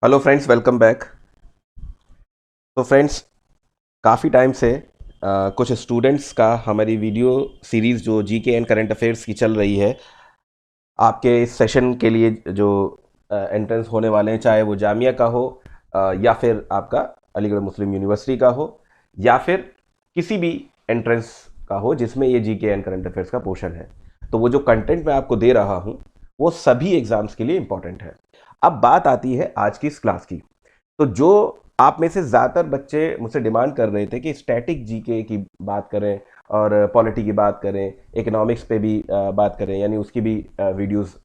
Hello friends, welcome back. तो friends, काफ़ी time से कुछ स्टूडेंट्स का हमारी वीडियो सीरीज़ जो जीके एंड करंट अफेयर्स की चल रही है, आपके इस सेशन के लिए जो एंट्रेंस होने वाले हैं, चाहे वो जामिया का हो या फिर आपका अलीगढ़ मुस्लिम यूनिवर्सिटी का हो या फिर किसी भी एंट्रेंस का हो जिसमें ये जीके एंड करंट अफेयर्स का पोर्शन है, तो वो जो कंटेंट मैं आपको दे रहा हूँ वो सभी एग्जाम्स के लिए इंपॉर्टेंट है। अब बात आती है आज की इस क्लास की। तो जो आप में से ज़्यादातर बच्चे मुझसे डिमांड कर रहे थे कि स्टैटिक जीके की बात करें और पॉलिटी की बात करें, इकोनॉमिक्स पे भी बात करें, यानी उसकी भी वीडियोस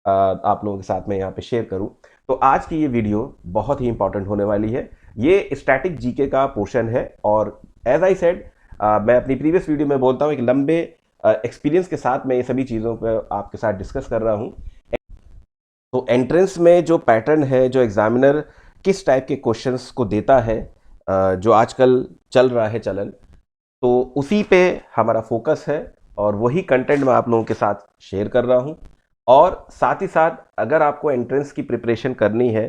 आप लोगों के साथ में यहाँ पे शेयर करूं। तो आज की ये वीडियो बहुत ही इंपॉर्टेंट होने वाली है। ये स्टैटिक जीके का पोर्शन है और एज आई सेड, मैं अपनी प्रीवियस वीडियो में बोलता हूँ एक लंबे एक्सपीरियंस के साथ मैं ये सभी चीज़ों पर आपके साथ डिस्कस कर रहा हूँ। तो एंट्रेंस में जो पैटर्न है, जो एग्जामिनर किस टाइप के क्वेश्चंस को देता है, जो आजकल चल रहा है चलन, तो उसी पे हमारा फोकस है और वही कंटेंट मैं आप लोगों के साथ शेयर कर रहा हूँ। और साथ ही साथ अगर आपको एंट्रेंस की प्रिपरेशन करनी है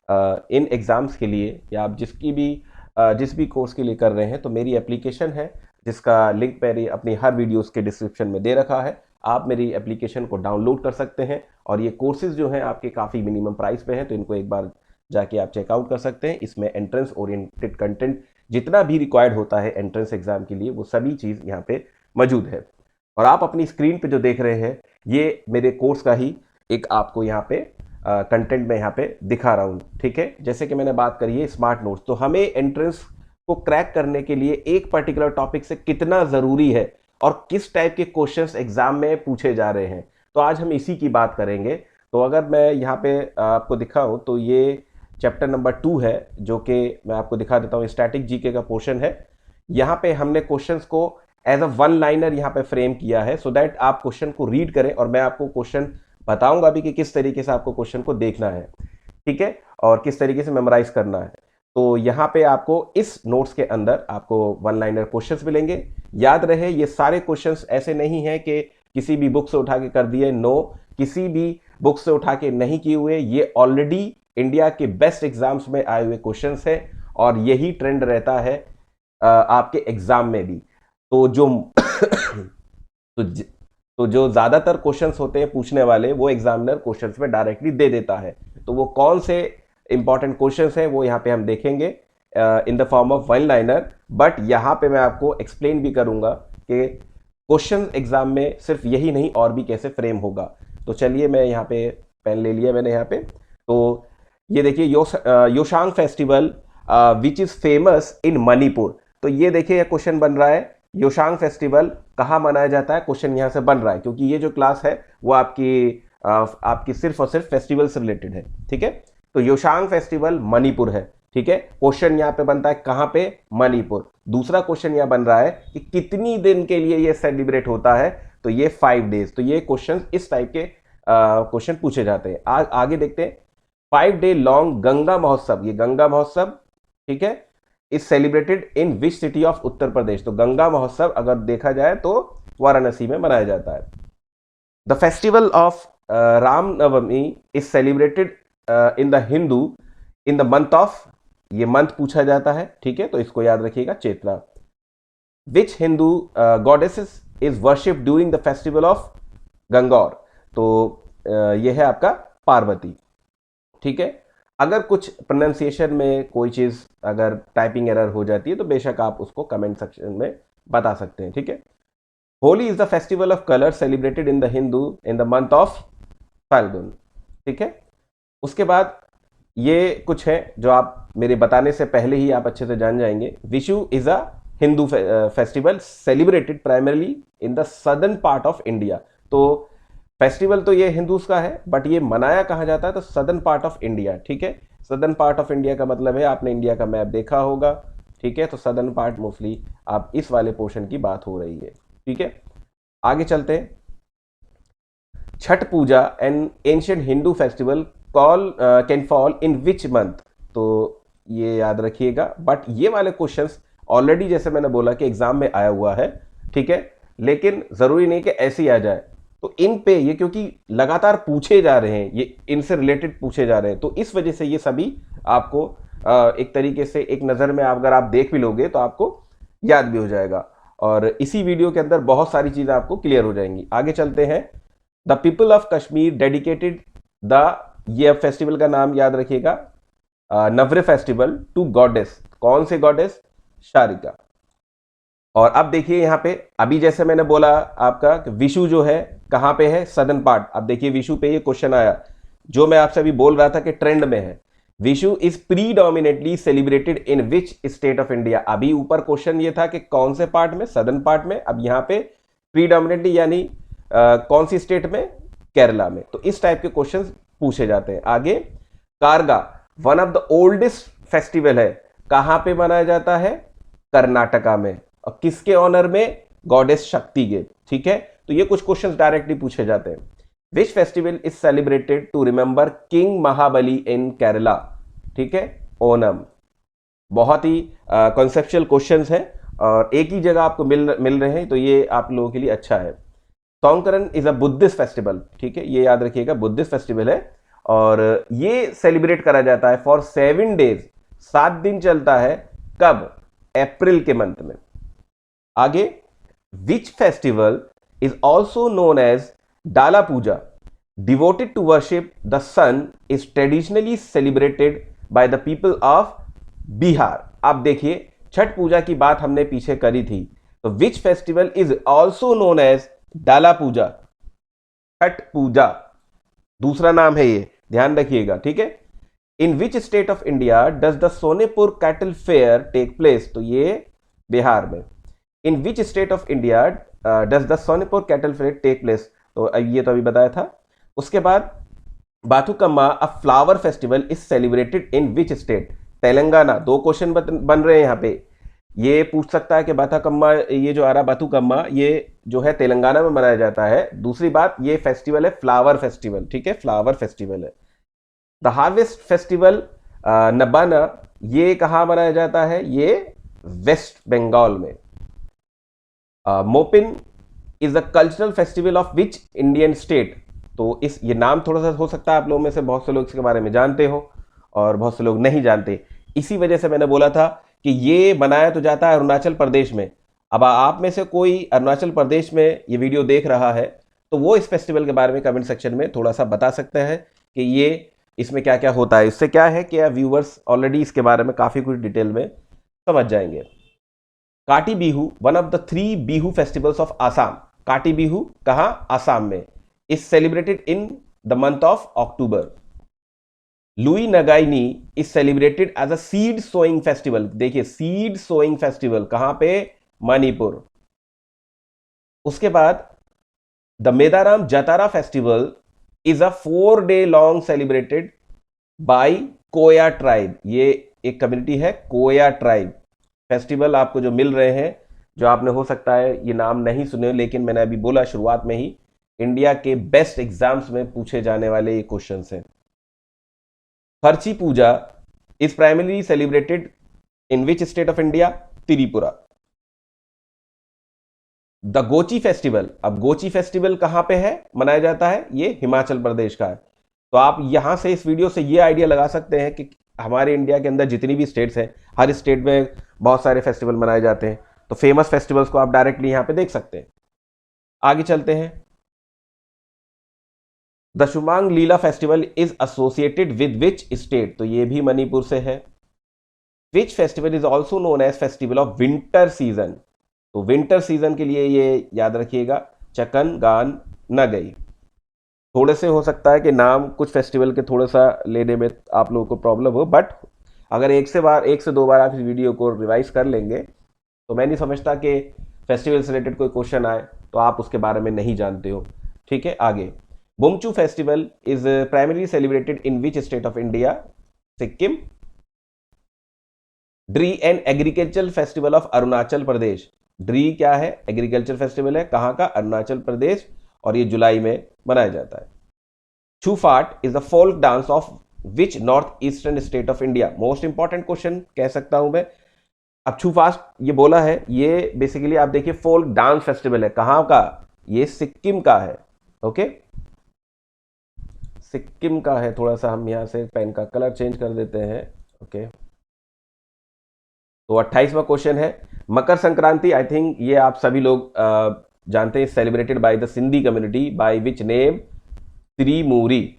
इन एग्ज़ाम्स के लिए, या आप जिस भी कोर्स के लिए कर रहे हैं, तो मेरी एप्लीकेशन है जिसका लिंक मैंने अपनी हर वीडियोस के डिस्क्रिप्शन में दे रखा है। आप मेरी एप्लीकेशन को डाउनलोड कर सकते हैं और ये कोर्सेज जो हैं आपके काफ़ी मिनिमम प्राइस पे हैं, तो इनको एक बार जाके आप चेकआउट कर सकते हैं। इसमें एंट्रेंस ओरिएंटेड कंटेंट जितना भी रिक्वायर्ड होता है एंट्रेंस एग्जाम के लिए, वो सभी चीज़ यहाँ पे मौजूद है। और आप अपनी स्क्रीन पे जो देख रहे हैं, ये मेरे कोर्स का ही एक आपको यहाँ पे कंटेंट में यहाँ पे दिखा रहा हूँ। ठीक है, जैसे कि मैंने बात करी है स्मार्ट नोट्स, तो हमें एंट्रेंस को क्रैक करने के लिए एक पर्टिकुलर टॉपिक से कितना ज़रूरी है और किस टाइप के क्वेश्चंस एग्जाम में पूछे जा रहे हैं, तो आज हम इसी की बात करेंगे। तो अगर मैं यहाँ पे आपको दिखाऊं तो ये चैप्टर नंबर 2 है, जो कि मैं आपको दिखा देता हूँ, स्टैटिक जीके का पोर्शन है। यहाँ पे हमने क्वेश्चंस को एज अ वन लाइनर यहाँ पे फ्रेम किया है, सो दैट आप क्वेश्चन को रीड करें और मैं आपको क्वेश्चन बताऊंगा भी कि किस तरीके से आपको क्वेश्चन को देखना है, ठीक है, और किस तरीके से मेमोराइज करना है। तो यहाँ पे आपको इस नोट्स के अंदर आपको वन लाइनर क्वेश्चंस मिलेंगे। याद रहे, ये सारे क्वेश्चंस ऐसे नहीं है कि किसी भी बुक से उठा के कर दिए, नो, किसी भी बुक से उठा के नहीं किए हुए, ये ऑलरेडी इंडिया के बेस्ट एग्जाम्स में आए हुए क्वेश्चंस हैं और यही ट्रेंड रहता है आपके एग्जाम में भी। तो जो तो, तो जो ज्यादातर क्वेश्चंस होते हैं पूछने वाले, वो एग्जामिनर क्वेश्चंस में डायरेक्टली दे देता है। तो वो कौन से इंपॉर्टेंट क्वेश्चंस हैं वो यहाँ पे हम देखेंगे in the form of one liner. But यहाँ पे मैं आपको एक्सप्लेन भी करूंगा कि क्वेश्चन एग्जाम में सिर्फ यही नहीं और भी कैसे फ्रेम होगा। तो चलिए, मैं यहाँ पे पेन ले लिया मैंने यहाँ पे। तो ये देखिए, Yaoshang festival which is famous in Manipur. तो ये देखिए, क्वेश्चन बन रहा है, योशांग फेस्टिवल कहाँ मनाया जाता है, क्वेश्चन यहाँ से बन रहा है, क्योंकि ये जो क्लास है वो आपकी सिर्फ और सिर्फ फेस्टिवल से रिलेटेड है। ठीक है, तो योशांग फेस्टिवल मणिपुर है। ठीक है, क्वेश्चन यहाँ पे बनता है कहाँ पे, मणिपुर। दूसरा क्वेश्चन यहाँ बन रहा है कि कितनी दिन के लिए ये सेलिब्रेट होता है, तो ये 5 डेज। तो ये क्वेश्चन इस टाइप के क्वेश्चन पूछे जाते हैं। आगे देखते हैं। 5 डे लॉन्ग गंगा महोत्सव, ये गंगा महोत्सव, ठीक है, is celebrated in which city of Uttar Pradesh. तो गंगा महोत्सव अगर देखा जाए तो वाराणसी में मनाया जाता है। The festival of Ram Navami is celebrated in the Hindu in the month of, ये मंथ पूछा जाता है, ठीक है, तो इसको याद रखिएगा, Chetna. Which Hindu goddesses is worship during the festival of Gangaur. तो ये है आपका पार्वती। ठीक है, अगर कुछ प्रोनाउंसिएशन में कोई चीज़ अगर टाइपिंग एरर हो जाती है तो बेशक आप उसको कमेंट सेक्शन में बता सकते हैं। ठीक है, Holi is the festival of colour celebrated in the Hindu in the month of Phalgun. ठीक है, उसके बाद ये कुछ है जो आप मेरे बताने से पहले ही आप अच्छे से जान जाएंगे। Vishu is a Hindu festival celebrated primarily in the southern part of India. तो फेस्टिवल तो ये हिंदूज का है, बट ये मनाया कहाँ जाता है, तो सदर्न पार्ट ऑफ इंडिया। ठीक है, सदर्न पार्ट ऑफ इंडिया का मतलब है, आपने इंडिया का मैप देखा होगा, ठीक है, तो सदर्न पार्ट मोस्टली आप इस वाले पोर्शन की बात हो रही है। ठीक है, आगे चलते हैं। Chhath Puja an ancient Hindu festival can fall in which month. तो ये याद रखिएगा, बट ये वाले क्वेश्चंस ऑलरेडी जैसे मैंने बोला कि एग्जाम में आया हुआ है, ठीक है, लेकिन जरूरी नहीं कि ऐसे ही आ जाए। तो इन पे ये क्योंकि लगातार पूछे जा रहे हैं, ये इनसे रिलेटेड पूछे जा रहे हैं, तो इस वजह से ये सभी आपको एक तरीके से एक नज़र में अगर आप देख भी लोगे तो आपको याद भी हो जाएगा, और इसी वीडियो के अंदर बहुत सारी चीज़ें आपको क्लियर हो जाएंगी। आगे चलते हैं। The people of Kashmir dedicated the, ये फेस्टिवल का नाम याद रखिएगा, नवरे फेस्टिवल टू गॉडेस। कौन से गॉडेस? शारिका। और अब देखिए यहाँ पे, अभी जैसे मैंने बोला आपका विशु जो है कहाँ पे है? Southern part. अब देखिए विशु पे ये क्वेश्चन आया जो मैं आपसे अभी बोल रहा था कि ट्रेंड में है। Vishu is predominantly celebrated in which state of India? अभी ऊपर क्वेश्चन ये था कि कौन से पार्ट में? सदर्न पार्ट में। अब यहाँ पे प्रीडोमिनेटली यानी कौन सी स्टेट में? केरला में। तो इस टाइप के क्वेश्चन पूछे जाते हैं। आगे, Karaga one of the oldest festival है, कहां पे मनाया जाता है? कर्नाटका में। और किसके ऑनर में? गॉडेस शक्ति के। ठीक है, तो ये कुछ क्वेश्चंस डायरेक्टली पूछे जाते हैं। Which festival is celebrated to remember king Mahabali in Kerala? ठीक है, ओनम। बहुत ही कॉन्सेप्चुअल क्वेश्चंस हैं और एक ही जगह आपको मिल रहे हैं, तो ये आप लोगों के लिए अच्छा है। सोंकरन इज अ बुद्धिस्ट फेस्टिवल। ठीक है, ये याद रखिएगा, बुद्धिस्ट फेस्टिवल है और ये सेलिब्रेट करा जाता है फॉर 7 डेज, 7 दिन चलता है। कब? अप्रैल के मंथ में। आगे, which festival is also known as Dala Puja devoted to worship the sun is traditionally celebrated by the people of Bihar. आप देखिए, छठ पूजा की बात हमने पीछे करी थी, तो which festival is also known as Dala Puja, Chhath पूजा दूसरा नाम है, ये ध्यान रखिएगा। ठीक है, in which state of India does the Sonepur cattle fair take place? तो ये बिहार में। In which state of India does the Sonepur cattle fair take place? तो ये तो अभी बताया था। उसके बाद, Bathukamma a flower festival is celebrated in which state? Telangana. 2 question बन रहे हैं यहाँ पे। ये पूछ सकता है कि बाथुकम्मा, ये जो आ रहा बाथुकम्मा, ये जो है तेलंगाना में मनाया जाता है। दूसरी बात, ये फेस्टिवल है फ्लावर फेस्टिवल। ठीक है, फ्लावर फेस्टिवल है। द हार्वेस्ट फेस्टिवल नबाना, ये कहाँ मनाया जाता है? ये वेस्ट बंगाल में। Mopin is the cultural festival of which Indian state? तो ये नाम थोड़ा सा हो सकता है आप लोगों में से बहुत से लोग इसके बारे में जानते हो और बहुत से लोग नहीं जानते। इसी वजह से मैंने बोला था कि ये मनाया तो जाता है अरुणाचल प्रदेश में। अब आप में से कोई अरुणाचल प्रदेश में ये वीडियो देख रहा है तो वो इस फेस्टिवल के बारे में कमेंट सेक्शन में थोड़ा सा बता सकते हैं कि ये इसमें क्या क्या होता है। इससे क्या है कि व्यूवर्स ऑलरेडी इसके बारे में काफ़ी कुछ डिटेल में समझ जाएंगे। Kati Bihu one of the 3 Bihu festivals of Assam. Kati Bihu कहाँ? आसाम में। Is celebrated in the month of October. Lui Ngaini is celebrated as a seed sowing festival. देखिए, सीड सोइंग फेस्टिवल कहां पे? मणिपुर। उसके बाद, the Medaram Jatara festival is a 4 day long celebrated by Koya tribe. ये एक community है, कोया ट्राइब। फेस्टिवल आपको जो मिल रहे हैं, जो आपने हो सकता है ये नाम नहीं सुने, लेकिन मैंने अभी बोला शुरुआत में ही, इंडिया के बेस्ट एग्जाम्स में पूछे जाने वाले ये क्वेश्चन हैं। Kharchi Puja is primarily celebrated in which state of India? Tripura. The Gochi festival, अब गोची फेस्टिवल कहां पे है मनाया जाता है? ये हिमाचल प्रदेश का है। तो आप यहां से इस वीडियो से ये आइडिया लगा सकते हैं कि हमारे इंडिया के अंदर जितनी भी स्टेट्स हैं, हर स्टेट में बहुत सारे फेस्टिवल मनाए जाते हैं, तो फेमस फेस्टिवल्स को आप डायरेक्टली यहां पे देख सकते हैं। आगे चलते हैं। The Shumang Leela festival is associated with which state? तो ये भी मणिपुर से है। Which festival is also known as festival of winter season? तो विंटर सीजन के लिए ये याद रखिएगा, चकन गान नगई। थोड़े से हो सकता है कि नाम कुछ फेस्टिवल के थोड़ा सा लेने में आप लोगों को प्रॉब्लम हो, बट अगर एक से 2 बार आप इस वीडियो को रिवाइज कर लेंगे तो मैं नहीं समझता कि फेस्टिवल से रिलेटेड कोई क्वेश्चन आए तो आप उसके बारे में नहीं जानते हो। ठीक है, आगे। Bumchu festival is primarily celebrated in which state of India? Sikkim. Dree and agriculture festival of Arunachal Pradesh. Dree क्या है? एग्रीकल्चर फेस्टिवल है, कहां का? अरुणाचल प्रदेश, और ये जुलाई में मनाया जाता है। Chufaat is the folk dance of which north eastern state of India? Most important question कह सकता हूं मैं। अब छूफाट ये बोला है, ये बेसिकली आप देखिए फोल्क डांस फेस्टिवल है, कहां का? ये सिक्किम का है। ओके, सिक्किम का है। थोड़ा सा हम यहां से पेन का कलर चेंज कर देते हैं। ओके, तो 28वां क्वेश्चन है मकर संक्रांति। आई थिंक ये आप सभी लोग जानते हैं, celebrated by the Sindhi community by which name? Tirmoori.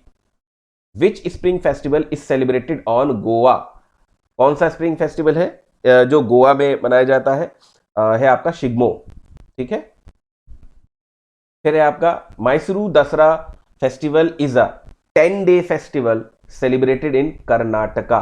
Which spring festival is celebrated on Goa? कौन सा स्प्रिंग फेस्टिवल है जो गोवा में मनाया जाता है आपका शिग्मो। ठीक है, फिर है आपका Mysuru Dasara festival is a 10-day festival celebrated in Karnataka.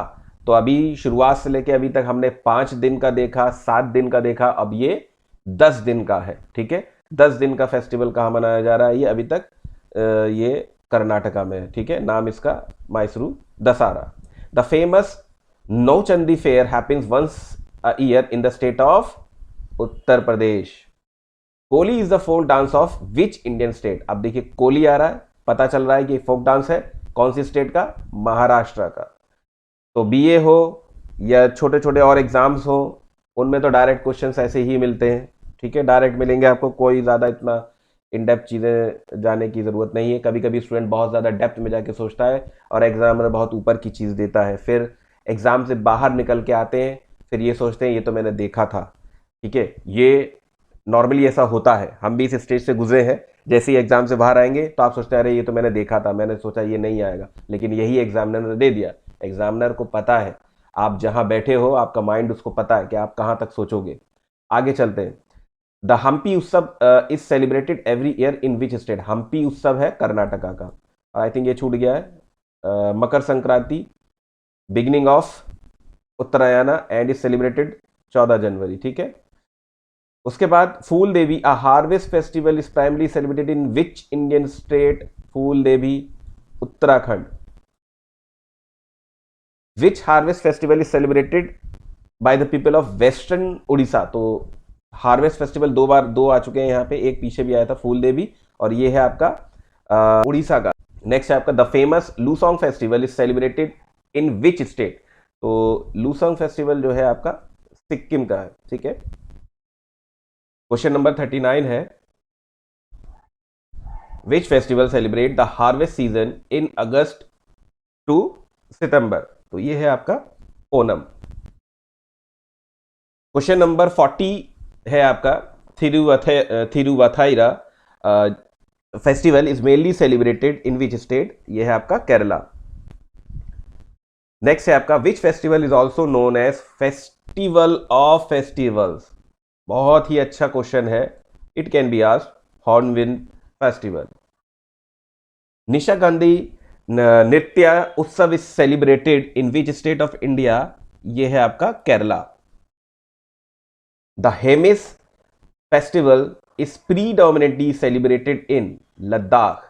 तो अभी शुरुआत से लेके अभी तक हमने 5 दिन का देखा, 7 दिन का देखा, अब ये 10 दिन का है। ठीक है, 10 दिन का फेस्टिवल कहाँ मनाया जा रहा है ये अभी तक? ये कर्नाटका में है। ठीक है, नाम इसका Mysuru Dussehra. The famous Nauchandi fair happens once a year in the state of Uttar Pradesh. Koli is the folk dance of which Indian state? अब देखिए कोली आ रहा है, पता चल रहा है कि फोक डांस है कौन सी स्टेट का? महाराष्ट्र का। तो बीए हो या छोटे छोटे और एग्जाम्स हो, उनमें तो डायरेक्ट क्वेश्चंस ऐसे ही मिलते हैं। ठीक है, डायरेक्ट मिलेंगे आपको, कोई ज़्यादा इतना इन डेप्थ चीज़ें जाने की ज़रूरत नहीं है। कभी कभी स्टूडेंट बहुत ज़्यादा डेप्थ में जाके सोचता है और एग्जामिनर बहुत ऊपर की चीज़ देता है, फिर एग्ज़ाम से बाहर निकल के आते हैं, फिर ये सोचते हैं ये तो मैंने देखा था। ठीक है, ये नॉर्मली ऐसा होता है, हम भी इस स्टेज से गुजरे हैं। जैसे ही एग्जाम से बाहर आएंगे तो आप सोचते हैं अरे ये तो मैंने देखा था, मैंने सोचा ये नहीं आएगा, लेकिन यही एग्जामिनर ने दे दिया। एग्जामिनर को पता है आप जहां बैठे हो, आपका माइंड उसको पता है कि आप कहां तक सोचोगे। आगे चलते हैं। The Hampi Utsav is celebrated every year in which state? Hampi Utsav है कर्नाटका का। आई थिंक ये छूट गया है। Makar Sankranti beginning of Uttarayan and is celebrated 14 January. ठीक है, उसके बाद Phool Dei a harvest festival is primarily celebrated in which Indian state? Phool Dei Uttarakhand. Which harvest festival is celebrated by the people of western Orissa? तो हार्वेस्ट फेस्टिवल दो आ चुके हैं यहाँ पे, एक पीछे भी आया था फूल देवी, और ये है आपका उड़ीसा का। नेक्स्ट है आपका the famous Losoong festival is celebrated in which state? तो लूसोंग फेस्टिवल जो है आपका सिक्किम का है। ठीक है, क्वेश्चन नंबर 39 है which festival celebrate the harvest season in August to September? तो ये है आपका ओनम। क्वेश्चन नंबर 40 है आपका Thiruvathira festival is mainly celebrated in which state? ये है आपका केरला। नेक्स्ट है आपका which festival is also known as festival of festivals? बहुत ही अच्छा क्वेश्चन है, it can be asked hornbill festival. Nisha Gandhi Nritya Utsav is celebrated in which state of India? ये है आपका Kerala. The Hemis festival is predominantly celebrated in Ladakh.